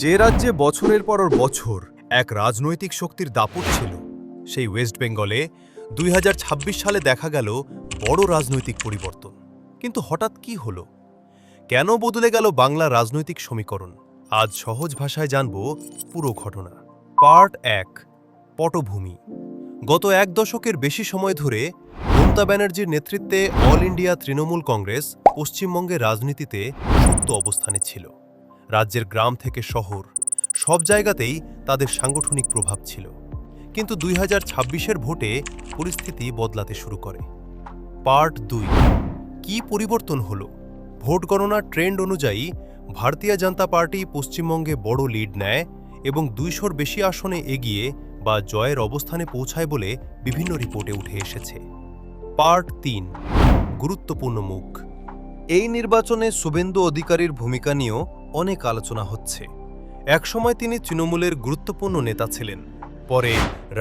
যে রাজ্যে বছরের পর বছর এক রাজনৈতিক শক্তির দাপট ছিল, সেই ওয়েস্ট বেঙ্গলে 2026 সালে দেখা গেল বড় রাজনৈতিক পরিবর্তন। কিন্তু হঠাৎ কি হলো? কেন বদলে গেল বাংলা রাজনৈতিক সমীকরণ? আজ সহজ ভাষায় জানব পুরো ঘটনা। পার্ট 1, পটভূমি। গত এক দশকের বেশি সময় ধরে মমতা ব্যানার্জির নেতৃত্বে অল ইন্ডিয়া তৃণমূল কংগ্রেস পশ্চিমবঙ্গের রাজনীতিতে শক্ত অবস্থানে ছিল। রাজ্যের গ্রাম থেকে শহর সব জায়গাতেই তাদের সাংগঠনিক প্রভাব ছিল। কিন্তু 2026-এর ভোটে পরিস্থিতি বদলাতে শুরু করে। পার্ট 2, কি পরিবর্তন হলো? ভোট গণনার ট্রেন্ড অনুযায়ী ভারতীয় জনতা পার্টি পশ্চিমবঙ্গে বড় লিড নেয় এবং 200-র বেশি আসনে এগিয়ে বা জয়ের অবস্থানে পৌঁছায় বলে বিভিন্ন রিপোর্টে উঠে এসেছে। পার্ট 3, গুরুত্বপূর্ণ মুখ। এই নির্বাচনে শুভেন্দু অধিকারীর ভূমিকা নিয়েও অনেক আলোচনা হচ্ছে। একসময় তিনি তৃণমূলের গুরুত্বপূর্ণ নেতা ছিলেন, পরে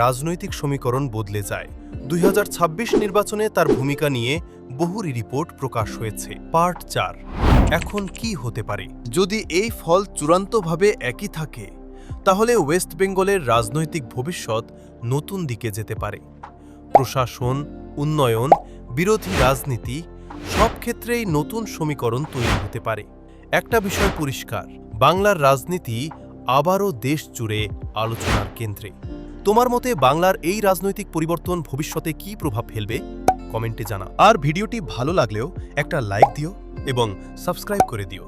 রাজনৈতিক সমীকরণ বদলে যায়। 2026 নির্বাচনে তার ভূমিকা নিয়ে বহু রিপোর্ট প্রকাশ হয়েছে। পার্ট 4, এখন কি হতে পারে? যদি এই ফল চূড়ান্তভাবে একই থাকে, তাহলে ওয়েস্ট বেঙ্গলের রাজনৈতিক ভবিষ্যৎ নতুন দিকে যেতে পারে। প্রশাসন, উন্নয়ন, বিরোধী রাজনীতি সব ক্ষেত্রেই নতুন সমীকরণ তৈরি হতে পারে। একটা বিষয় পরিষ্কার, বাংলার রাজনীতি আবারও দেশ জুড়ে আলোচনার কেন্দ্রে। তোমার মতে বাংলার এই রাজনৈতিক পরিবর্তন ভবিষ্যতে কী প্রভাব ফেলবে? কমেন্টে জানা। আর ভিডিওটি ভালো লাগলেও একটা লাইক দিও এবং সাবস্ক্রাইব করে দিও।